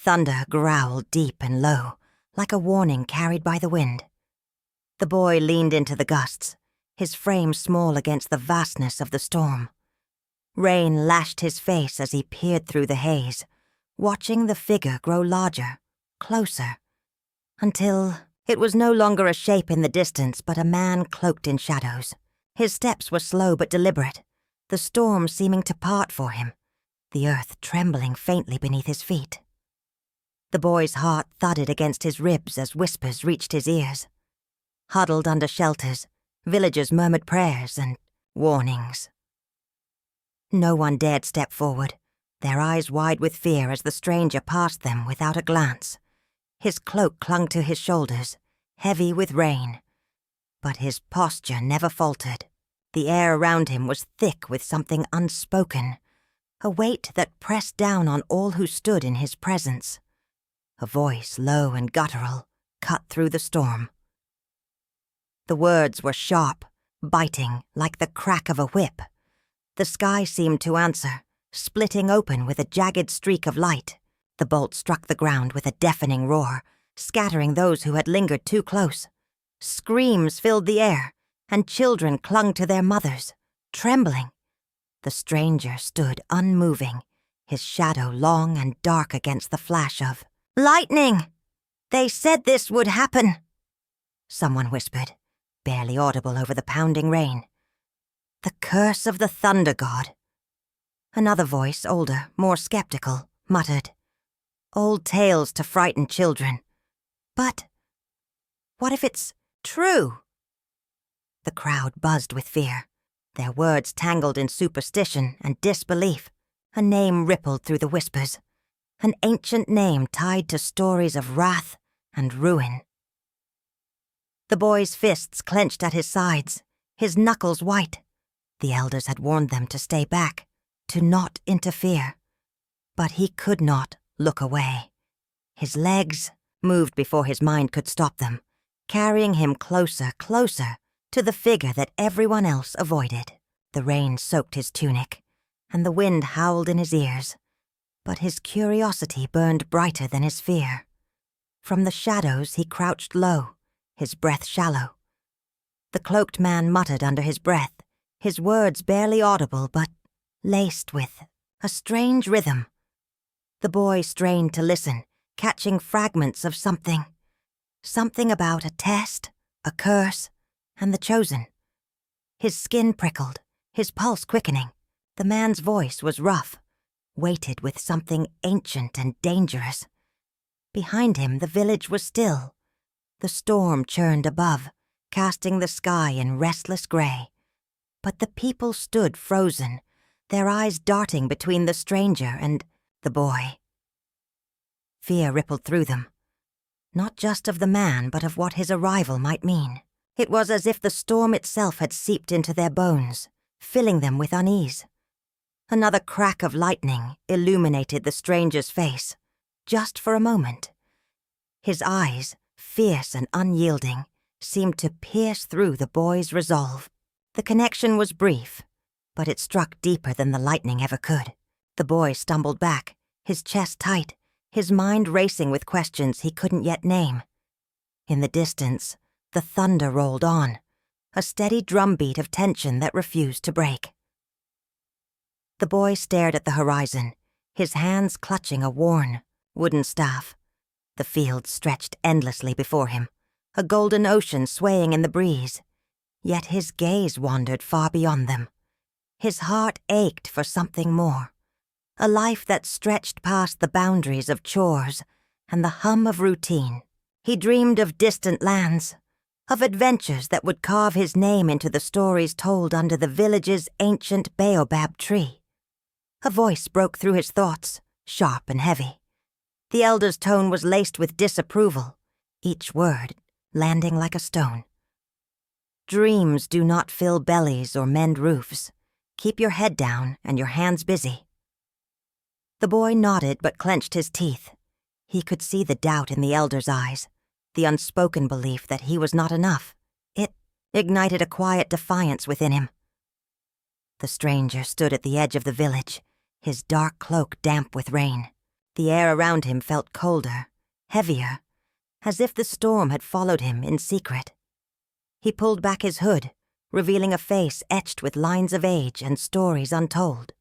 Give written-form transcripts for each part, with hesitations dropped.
Thunder growled deep and low, like a warning carried by the wind. The boy leaned into the gusts, his frame small against the vastness of the storm. Rain lashed his face as he peered through the haze, watching the figure grow larger, closer, until it was no longer a shape in the distance but a man cloaked in shadows. His steps were slow but deliberate, the storm seeming to part for him, the earth trembling faintly beneath his feet. The boy's heart thudded against his ribs as whispers reached his ears. Huddled under shelters, villagers murmured prayers and warnings. No one dared step forward, their eyes wide with fear as the stranger passed them without a glance. His cloak clung to his shoulders, heavy with rain. But his posture never faltered. The air around him was thick with something unspoken, a weight that pressed down on all who stood in his presence. A voice, low and guttural, cut through the storm. The words were sharp, biting, like the crack of a whip. The sky seemed to answer, splitting open with a jagged streak of light. The bolt struck the ground with a deafening roar, scattering those who had lingered too close. Screams filled the air, and children clung to their mothers, trembling. The stranger stood unmoving, his shadow long and dark against the flash of lightning. They said this would happen, someone whispered, barely audible over the pounding rain. The curse of the thunder god. Another voice, older, more skeptical, muttered, old tales to frighten children. But what if it's true? The crowd buzzed with fear, their words tangled in superstition and disbelief. A name rippled through the whispers, an ancient name tied to stories of wrath and ruin. The boy's fists clenched at his sides, his knuckles white. The elders had warned them to stay back, to not interfere. But he could not look away. His legs moved before his mind could stop them, carrying him closer, closer to the figure that everyone else avoided. The rain soaked his tunic, and the wind howled in his ears. But his curiosity burned brighter than his fear. From the shadows he crouched low, his breath shallow. The cloaked man muttered under his breath, his words barely audible but laced with a strange rhythm. The boy strained to listen, catching fragments of something. Something about a test, a curse, and the chosen. His skin prickled, his pulse quickening. The man's voice was rough, weighted with something ancient and dangerous. Behind him the village was still. The storm churned above, casting the sky in restless gray. But the people stood frozen, their eyes darting between the stranger and the boy. Fear rippled through them, not just of the man but of what his arrival might mean. It was as if the storm itself had seeped into their bones, filling them with unease. Another crack of lightning illuminated the stranger's face, just for a moment. His eyes, fierce and unyielding, seemed to pierce through the boy's resolve. The connection was brief, but it struck deeper than the lightning ever could. The boy stumbled back, his chest tight, his mind racing with questions he couldn't yet name. In the distance, the thunder rolled on, a steady drumbeat of tension that refused to break. The boy stared at the horizon, his hands clutching a worn, wooden staff. The fields stretched endlessly before him, a golden ocean swaying in the breeze. Yet his gaze wandered far beyond them. His heart ached for something more, a life that stretched past the boundaries of chores and the hum of routine. He dreamed of distant lands, of adventures that would carve his name into the stories told under the village's ancient baobab tree. A voice broke through his thoughts, sharp and heavy. The elder's tone was laced with disapproval, each word landing like a stone. Dreams do not fill bellies or mend roofs. Keep your head down and your hands busy. The boy nodded but clenched his teeth. He could see the doubt in the elder's eyes, the unspoken belief that he was not enough. It ignited a quiet defiance within him. The stranger stood at the edge of the village, his dark cloak damp with rain. The air around him felt colder, heavier, as if the storm had followed him in secret. He pulled back his hood, revealing a face etched with lines of age and stories untold.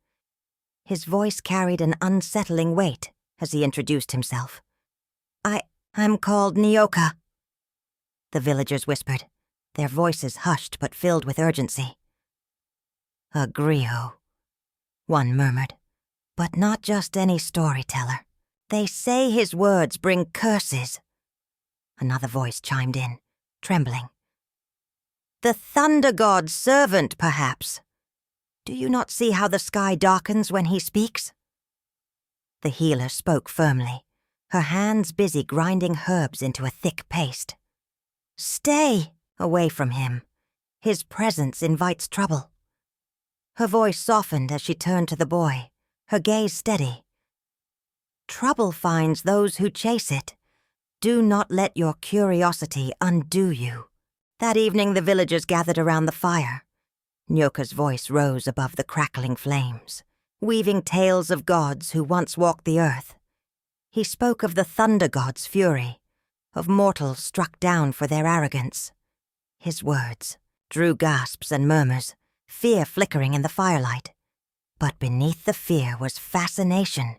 His voice carried an unsettling weight as he introduced himself. I'm called Nyoka," the villagers whispered, their voices hushed but filled with urgency. "A griot," one murmured, "but not just any storyteller. They say his words bring curses." Another voice chimed in, trembling. "The thunder god's servant, perhaps. Do you not see how the sky darkens when he speaks?" The healer spoke firmly, her hands busy grinding herbs into a thick paste. "Stay away from him. His presence invites trouble." Her voice softened as she turned to the boy, her gaze steady. "Trouble finds those who chase it. Do not let your curiosity undo you." That evening the villagers gathered around the fire. Nyoka's voice rose above the crackling flames, weaving tales of gods who once walked the earth. He spoke of the thunder god's fury, of mortals struck down for their arrogance. His words drew gasps and murmurs, fear flickering in the firelight. But beneath the fear was fascination.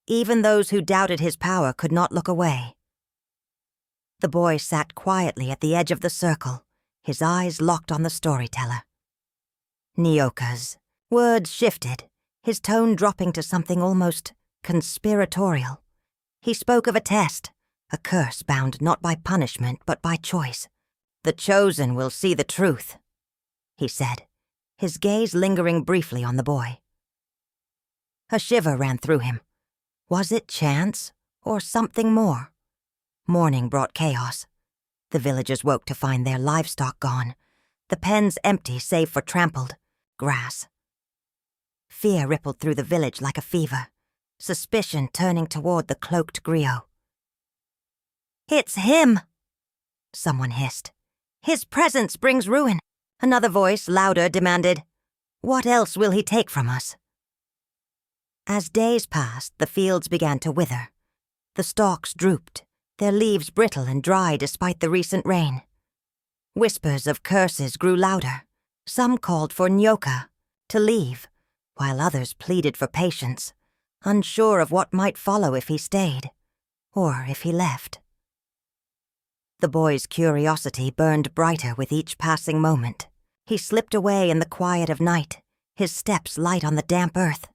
Even those who doubted his power could not look away. The boy sat quietly at the edge of the circle, his eyes locked on the storyteller. Nyoka's words shifted, his tone dropping to something almost conspiratorial. He spoke of a test, a curse bound not by punishment but by choice. "The chosen will see the truth," he said, his gaze lingering briefly on the boy. A shiver ran through him. Was it chance or something more? Morning brought chaos. The villagers woke to find their livestock gone, the pens empty save for trampled grass. Fear rippled through the village like a fever, suspicion turning toward the cloaked griot. "It's him!" someone hissed. "His presence brings ruin." Another voice, louder, demanded, "What else will he take from us?" As days passed, the fields began to wither. The stalks drooped, their leaves brittle and dry despite the recent rain. Whispers of curses grew louder. Some called for Nyoka to leave, while others pleaded for patience, unsure of what might follow if he stayed, or if he left. The boy's curiosity burned brighter with each passing moment. He slipped away in the quiet of night, his steps light on the damp earth.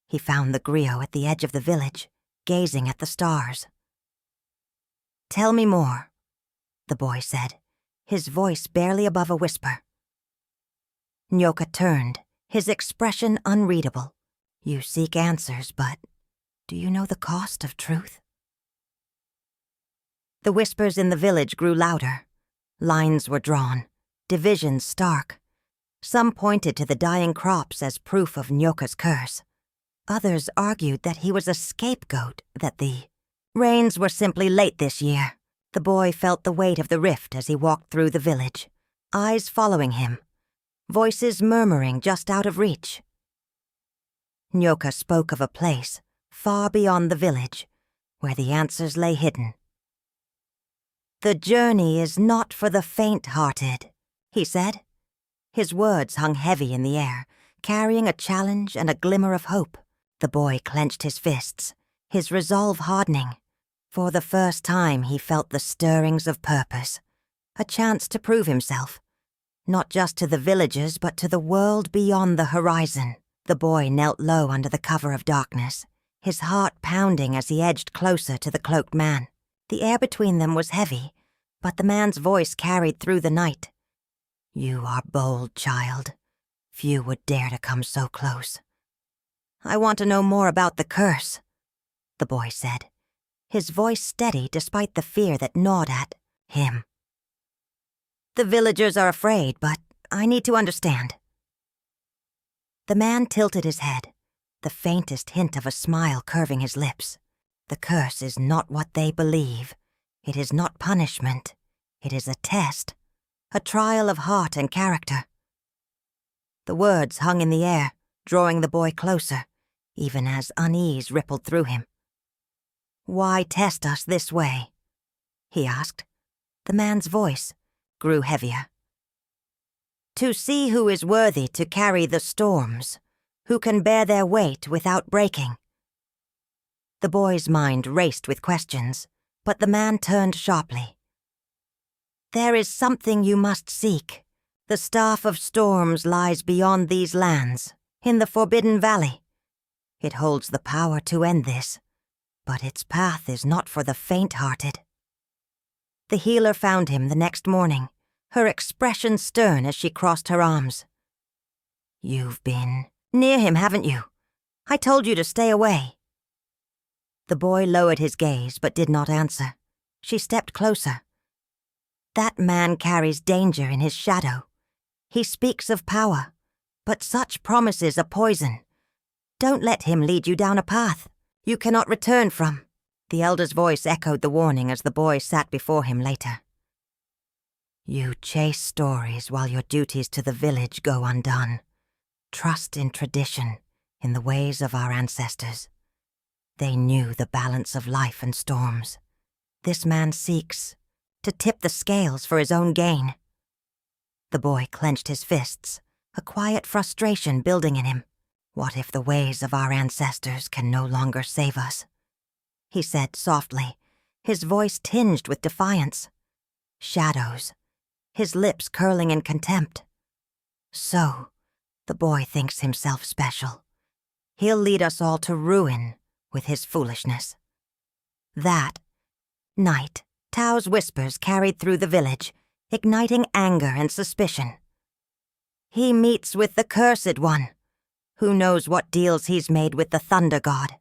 He found the griot at the edge of the village, gazing at the stars. "Tell me more," the boy said, his voice barely above a whisper. Nyoka turned, his expression unreadable. "You seek answers, but do you know the cost of truth?" The whispers in the village grew louder. Lines were drawn, divisions stark. Some pointed to the dying crops as proof of Nyoka's curse. Others argued that he was a scapegoat, that the rains were simply late this year. The boy felt the weight of the rift as he walked through the village, eyes following him, voices murmuring just out of reach. Nyoka spoke of a place, far beyond the village, where the answers lay hidden. "The journey is not for the faint-hearted," he said. His words hung heavy in the air, carrying a challenge and a glimmer of hope. The boy clenched his fists, his resolve hardening. For the first time he felt the stirrings of purpose, a chance to prove himself, not just to the villagers but to the world beyond the horizon. The boy knelt low under the cover of darkness, his heart pounding as he edged closer to the cloaked man. The air between them was heavy, but the man's voice carried through the night. "You are bold, child. Few would dare to come so close." "I want to know more about the curse," the boy said, his voice steady despite the fear that gnawed at him. "The villagers are afraid, but I need to understand." The man tilted his head, the faintest hint of a smile curving his lips. "The curse is not what they believe. It is not punishment. It is a test, a trial of heart and character." The words hung in the air, drawing the boy closer, even as unease rippled through him. "Why test us this way?" he asked. The man's voice grew heavier. "To see who is worthy to carry the storms, who can bear their weight without breaking." The boy's mind raced with questions, but the man turned sharply. "There is something you must seek. The staff of storms lies beyond these lands, in the Forbidden Valley. It holds the power to end this, but its path is not for the faint-hearted." The healer found him the next morning, her expression stern as she crossed her arms. "You've been near him, haven't you? I told you to stay away." The boy lowered his gaze but did not answer. She stepped closer. "That man carries danger in his shadow. He speaks of power, but such promises are poison. Don't let him lead you down a path you cannot return from." The elder's voice echoed the warning as the boy sat before him later. "You chase stories while your duties to the village go undone. Trust in tradition, in the ways of our ancestors. They knew the balance of life and storms. This man seeks to tip the scales for his own gain." The boy clenched his fists, a quiet frustration building in him. "What if the ways of our ancestors can no longer save us?" he said softly, his voice tinged with defiance. "Shadows," his lips curling in contempt. "So, the boy thinks himself special. He'll lead us all to ruin with his foolishness." That night, Tao's whispers carried through the village, igniting anger and suspicion. "He meets with the Cursed One. Who knows what deals he's made with the Thunder God?"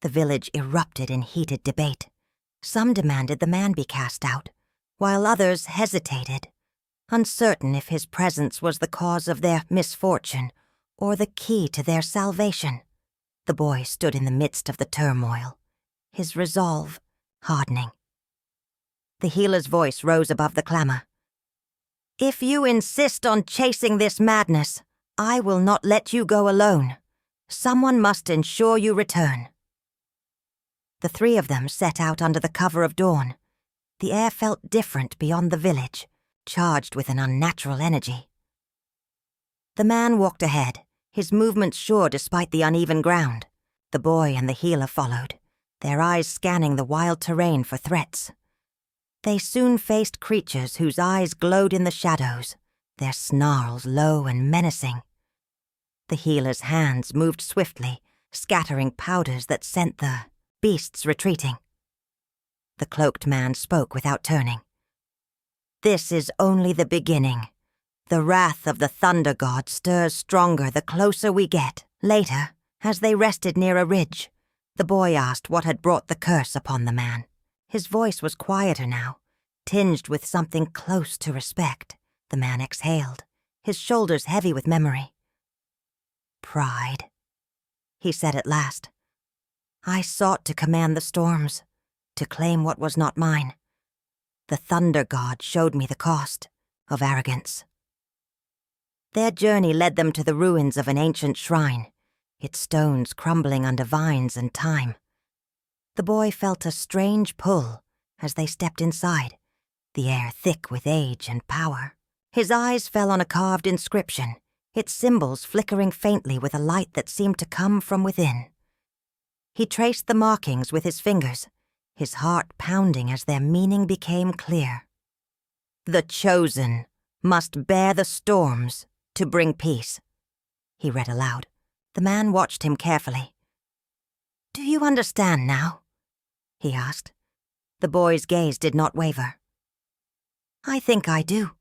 The village erupted in heated debate. Some demanded the man be cast out, while others hesitated, uncertain if his presence was the cause of their misfortune or the key to their salvation. The boy stood in the midst of the turmoil, his resolve hardening. The healer's voice rose above the clamor. "If you insist on chasing this madness, I will not let you go alone. Someone must ensure you return." The three of them set out under the cover of dawn. The air felt different beyond the village, charged with an unnatural energy. The man walked ahead, his movements sure despite the uneven ground. The boy and the healer followed, their eyes scanning the wild terrain for threats. They soon faced creatures whose eyes glowed in the shadows, their snarls low and menacing. The healer's hands moved swiftly, scattering powders that sent the beasts retreating. The cloaked man spoke without turning. "This is only the beginning. The wrath of the Thunder God stirs stronger the closer we get." Later, as they rested near a ridge, the boy asked what had brought the curse upon the man. His voice was quieter now, tinged with something close to respect. The man exhaled, his shoulders heavy with memory. "Pride," he said at last. "I sought to command the storms, to claim what was not mine. The Thunder God showed me the cost of arrogance." Their journey led them to the ruins of an ancient shrine, its stones crumbling under vines and time. The boy felt a strange pull as they stepped inside, the air thick with age and power. His eyes fell on a carved inscription, its symbols flickering faintly with a light that seemed to come from within. He traced the markings with his fingers, his heart pounding as their meaning became clear. "The chosen must bear the storms to bring peace," he read aloud. The man watched him carefully. "Do you understand now?" he asked. The boy's gaze did not waver. "I think I do."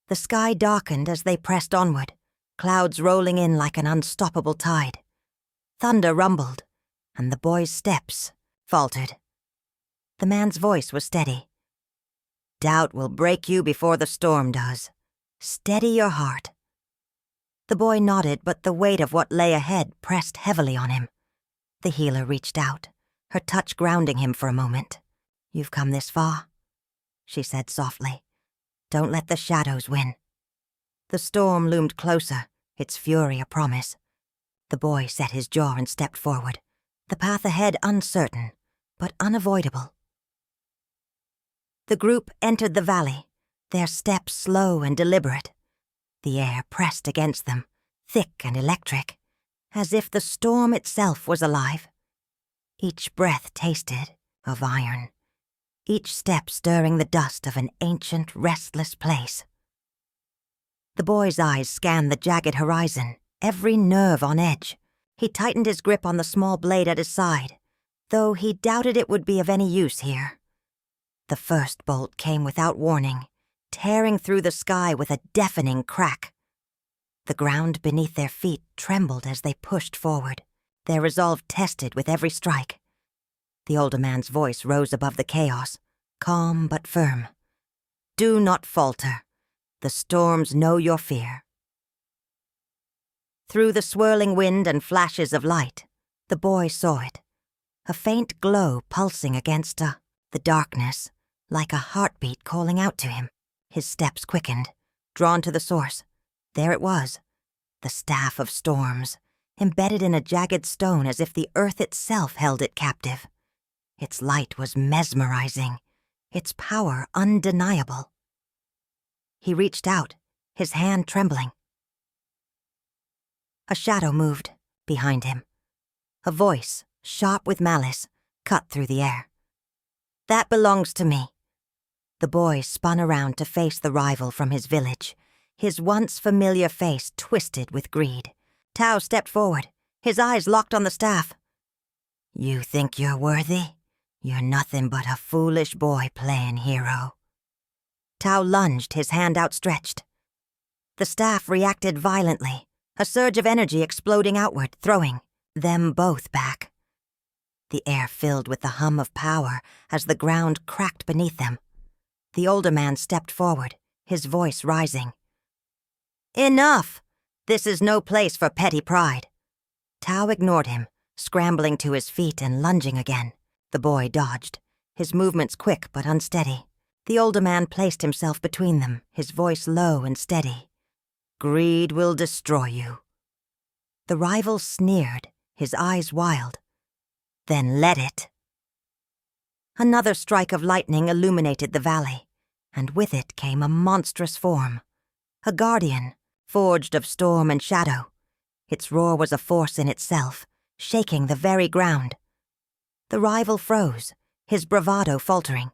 The sky darkened as they pressed onward, clouds rolling in like an unstoppable tide. Thunder rumbled, and the boy's steps faltered. The man's voice was steady. "Doubt will break you before the storm does. Steady your heart." The boy nodded, but the weight of what lay ahead pressed heavily on him. The healer reached out, her touch grounding him for a moment. "You've come this far," she said softly. "Don't let the shadows win." The storm loomed closer, its fury a promise. The boy set his jaw and stepped forward, the path ahead uncertain, but unavoidable. The group entered the valley, their steps slow and deliberate. The air pressed against them, thick and electric, as if the storm itself was alive. Each breath tasted of iron, each step stirring the dust of an ancient, restless place. The boy's eyes scanned the jagged horizon, every nerve on edge. He tightened his grip on the small blade at his side, though he doubted it would be of any use here. The first bolt came without warning, tearing through the sky with a deafening crack. The ground beneath their feet trembled as they pushed forward, their resolve tested with every strike. The older man's voice rose above the chaos, calm but firm. "Do not falter. The storms know your fear." Through the swirling wind and flashes of light, the boy saw it, a faint glow pulsing against the darkness, like a heartbeat calling out to him. His steps quickened, drawn to the source. There it was, the staff of storms, embedded in a jagged stone as if the earth itself held it captive. Its light was mesmerizing, its power undeniable. He reached out, his hand trembling. A shadow moved behind him. A voice, sharp with malice, cut through the air. "That belongs to me." The boy spun around to face the rival from his village, his once familiar face twisted with greed. Tao stepped forward, his eyes locked on the staff. "You think you're worthy? You're nothing but a foolish boy playing hero." Tao lunged, his hand outstretched. The staff reacted violently, a surge of energy exploding outward, throwing them both back. The air filled with the hum of power as the ground cracked beneath them. The older man stepped forward, his voice rising. "Enough! This is no place for petty pride." Tao ignored him, scrambling to his feet and lunging again. The boy dodged, his movements quick but unsteady. The older man placed himself between them, his voice low and steady. "Greed will destroy you." The rival sneered, his eyes wild. "Then let it." Another strike of lightning illuminated the valley, and with it came a monstrous form. A guardian, forged of storm and shadow. Its roar was a force in itself, shaking the very ground. The rival froze, his bravado faltering.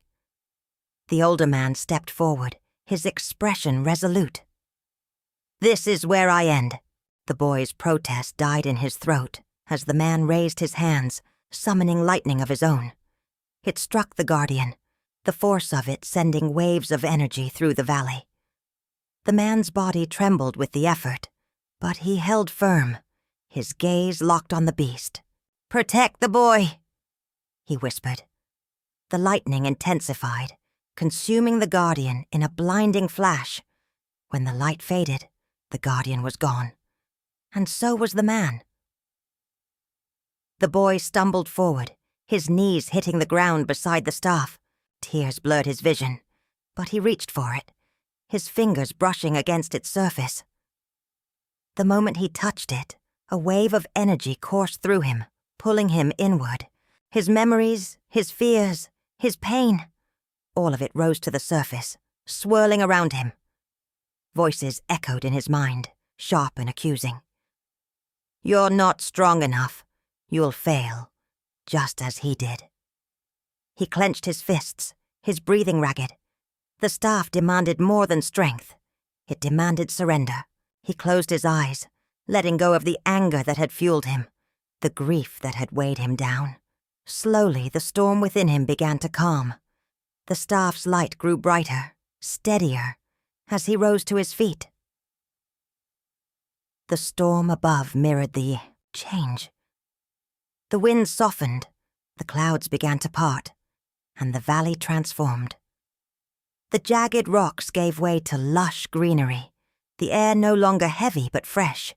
The older man stepped forward, his expression resolute. "This is where I end." The boy's protest died in his throat as the man raised his hands, summoning lightning of his own. It struck the guardian, the force of it sending waves of energy through the valley. The man's body trembled with the effort, but he held firm, his gaze locked on the beast. "Protect the boy," he whispered. The lightning intensified, consuming the guardian in a blinding flash. When the light faded, the guardian was gone, and so was the man. The boy stumbled forward, his knees hitting the ground beside the staff. Tears blurred his vision, but he reached for it, his fingers brushing against its surface. The moment he touched it, a wave of energy coursed through him, pulling him inward. His memories, his fears, his pain, all of it rose to the surface, swirling around him. Voices echoed in his mind, sharp and accusing. "You're not strong enough. You'll fail, just as he did." He clenched his fists, his breathing ragged. The staff demanded more than strength. It demanded surrender. He closed his eyes, letting go of the anger that had fueled him, the grief that had weighed him down. Slowly, the storm within him began to calm. The staff's light grew brighter, steadier, as he rose to his feet. The storm above mirrored the change. The wind softened, the clouds began to part, and the valley transformed. The jagged rocks gave way to lush greenery, the air no longer heavy but fresh.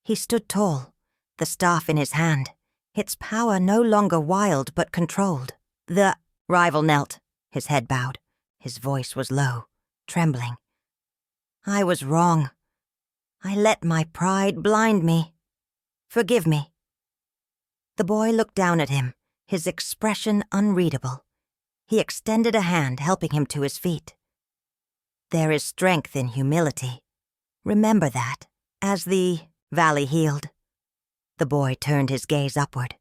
He stood tall, the staff in his hand, its power no longer wild but controlled. The rival knelt, his head bowed. His voice was low, trembling. "I was wrong. I let my pride blind me. Forgive me." The boy looked down at him, his expression unreadable. He extended a hand, helping him to his feet. There is strength in humility. Remember that, as the valley healed. The boy turned his gaze upward.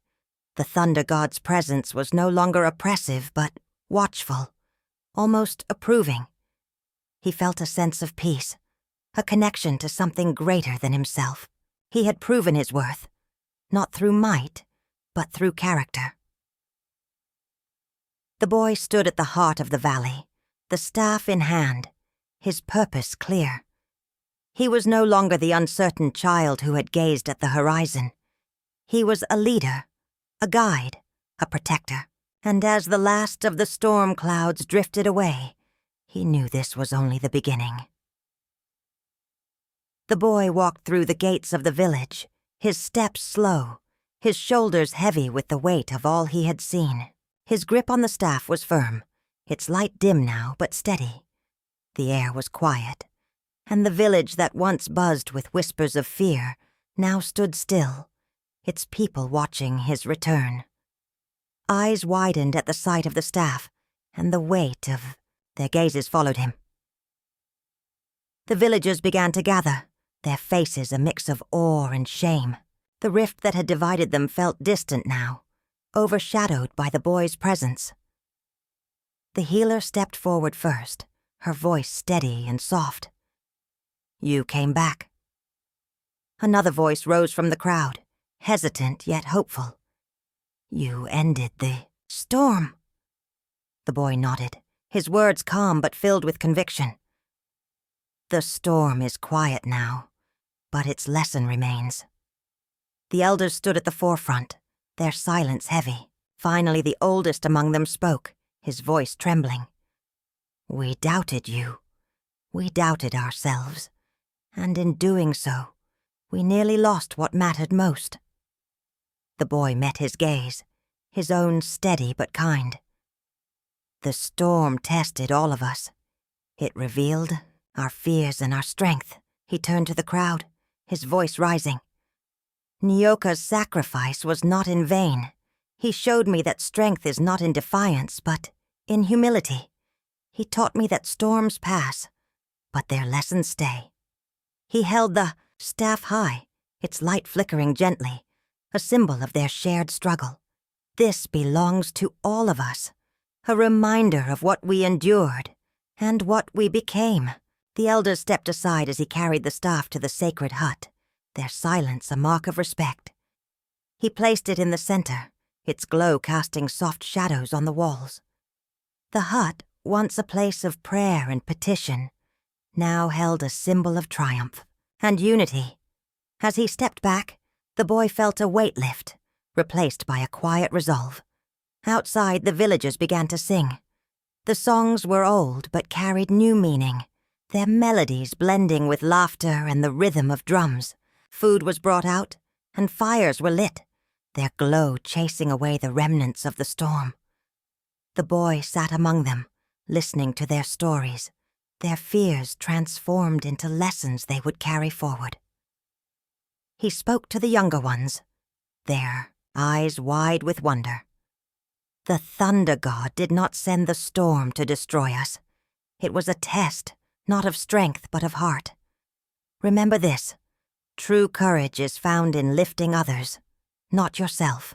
The thunder god's presence was no longer oppressive, but watchful, almost approving. He felt a sense of peace, a connection to something greater than himself. He had proven his worth, not through might, but through character. The boy stood at the heart of the valley, the staff in hand, his purpose clear. He was no longer the uncertain child who had gazed at the horizon. He was a leader, a guide, a protector. And as the last of the storm clouds drifted away, he knew this was only the beginning. The boy walked through the gates of the village, his steps slow, his shoulders heavy with the weight of all he had seen. His grip on the staff was firm, its light dim now, but steady. The air was quiet, and the village that once buzzed with whispers of fear now stood still, its people watching his return. Eyes widened at the sight of the staff, and the weight of their gazes followed him. The villagers began to gather, their faces a mix of awe and shame. The rift that had divided them felt distant now, overshadowed by the boy's presence. The healer stepped forward first, her voice steady and soft. "You came back." Another voice rose from the crowd, hesitant yet hopeful. "You ended the storm." The boy nodded, his words calm but filled with conviction. "The storm is quiet now, but its lesson remains." The elders stood at the forefront, their silence heavy. Finally, the oldest among them spoke, his voice trembling. "We doubted you. We doubted ourselves. And in doing so, we nearly lost what mattered most." The boy met his gaze, his own steady but kind. "The storm tested all of us. It revealed our fears and our strength." He turned to the crowd, his voice rising. "Nyoka's sacrifice was not in vain. He showed me that strength is not in defiance, but in humility. He taught me that storms pass, but their lessons stay." He held the staff high, its light flickering gently, a symbol of their shared struggle. "This belongs to all of us, a reminder of what we endured and what we became." The elders stepped aside as he carried the staff to the sacred hut, their silence a mark of respect. He placed it in the center, its glow casting soft shadows on the walls. The hut, once a place of prayer and petition, now held a symbol of triumph and unity. As he stepped back, the boy felt a weight lift, replaced by a quiet resolve. Outside, the villagers began to sing. The songs were old but carried new meaning, their melodies blending with laughter and the rhythm of drums. Food was brought out, and fires were lit, their glow chasing away the remnants of the storm. The boy sat among them, listening to their stories, their fears transformed into lessons they would carry forward. He spoke to the younger ones, their eyes wide with wonder. "The thunder god did not send the storm to destroy us. It was a test, not of strength but of heart. Remember this, true courage is found in lifting others, not yourself."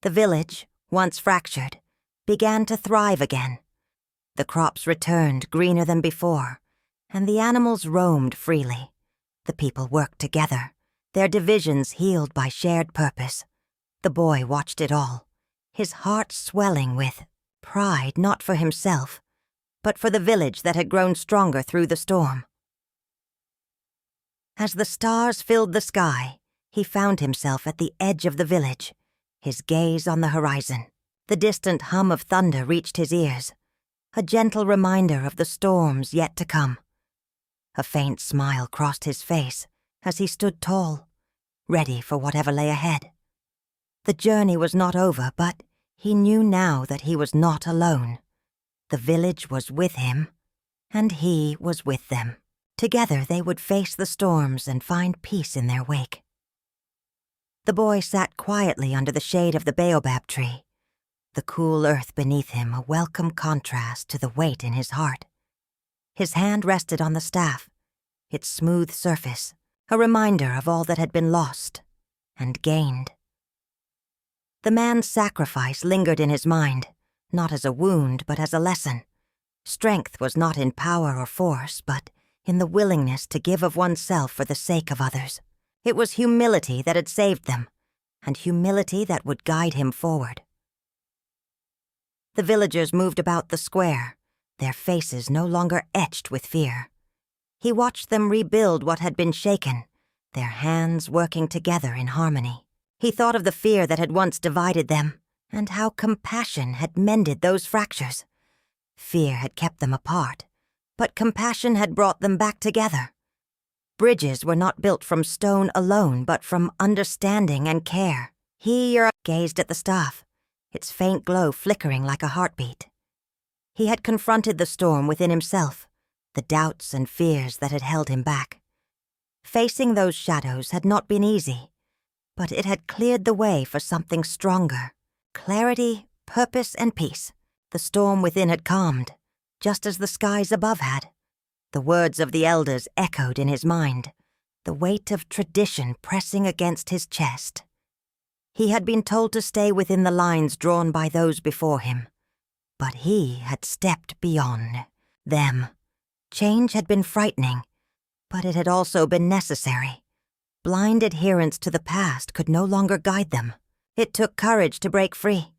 The village, once fractured, began to thrive again. The crops returned greener than before, and the animals roamed freely. The people worked together, their divisions healed by shared purpose. The boy watched it all, his heart swelling with pride not for himself, but for the village that had grown stronger through the storm. As the stars filled the sky, he found himself at the edge of the village, his gaze on the horizon. The distant hum of thunder reached his ears, a gentle reminder of the storms yet to come. A faint smile crossed his face as he stood tall, ready for whatever lay ahead. The journey was not over, but he knew now that he was not alone. The village was with him, and he was with them. Together they would face the storms and find peace in their wake. The boy sat quietly under the shade of the baobab tree, the cool earth beneath him a welcome contrast to the weight in his heart. His hand rested on the staff, its smooth surface, a reminder of all that had been lost and gained. The man's sacrifice lingered in his mind, not as a wound but as a lesson. Strength was not in power or force, but in the willingness to give of oneself for the sake of others. It was humility that had saved them, and humility that would guide him forward. The villagers moved about the square, their faces no longer etched with fear. He watched them rebuild what had been shaken, their hands working together in harmony. He thought of the fear that had once divided them, and how compassion had mended those fractures. Fear had kept them apart, but compassion had brought them back together. Bridges were not built from stone alone, but from understanding and care. He gazed at the staff, its faint glow flickering like a heartbeat. He had confronted the storm within himself, the doubts and fears that had held him back. Facing those shadows had not been easy, but it had cleared the way for something stronger. Clarity, purpose, and peace. The storm within had calmed, just as the skies above had. The words of the elders echoed in his mind, the weight of tradition pressing against his chest. He had been told to stay within the lines drawn by those before him, but he had stepped beyond them. Change had been frightening, but it had also been necessary. Blind adherence to the past could no longer guide them. It took courage to break free,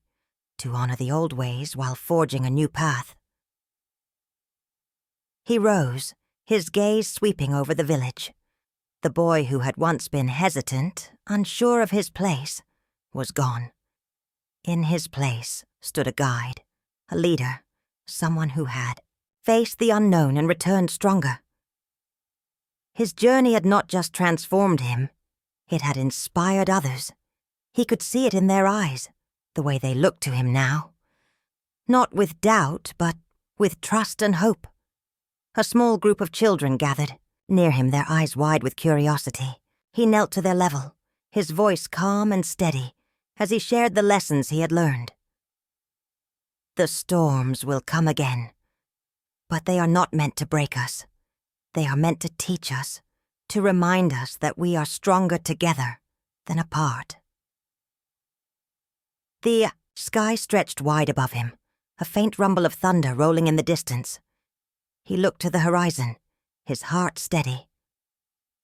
to honor the old ways while forging a new path. He rose, his gaze sweeping over the village. The boy who had once been hesitant, unsure of his place, was gone. In his place stood a guide, a leader, someone who had faced the unknown and returned stronger. His journey had not just transformed him, it had inspired others. He could see it in their eyes, the way they looked to him now. Not with doubt, but with trust and hope. A small group of children gathered, near him, their eyes wide with curiosity. He knelt to their level, his voice calm and steady, as he shared the lessons he had learned. The storms will come again, but they are not meant to break us. They are meant to teach us, to remind us that we are stronger together than apart. The sky stretched wide above him, a faint rumble of thunder rolling in the distance. He looked to the horizon, his heart steady.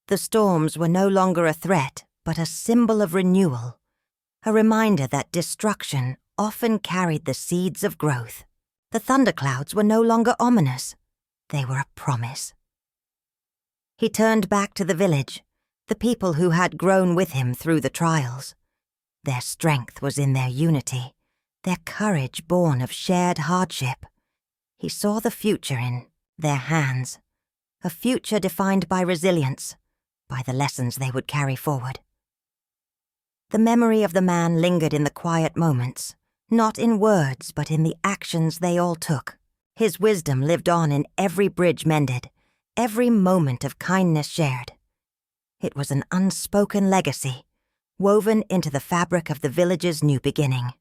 The storms were no longer a threat, but a symbol of renewal, a reminder that destruction often carried the seeds of growth. The thunderclouds were no longer ominous. They were a promise. He turned back to the village, the people who had grown with him through the trials. Their strength was in their unity, their courage born of shared hardship. He saw the future in their hands, a future defined by resilience, by the lessons they would carry forward. The memory of the man lingered in the quiet moments, not in words but in the actions they all took. His wisdom lived on in every bridge mended, every moment of kindness shared. It was an unspoken legacy, woven into the fabric of the village's new beginning.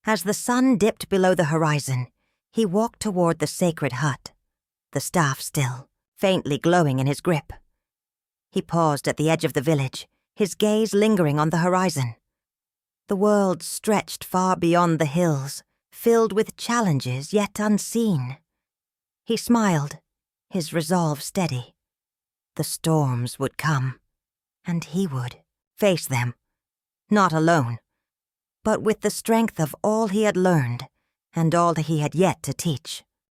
As the sun dipped below the horizon, he walked toward the sacred hut, the staff still, faintly glowing in his grip. He paused at the edge of the village, his gaze lingering on the horizon. The world stretched far beyond the hills, filled with challenges yet unseen. He smiled, his resolve steady. The storms would come, and he would face them, not alone, but with the strength of all he had learned and all that he had yet to teach.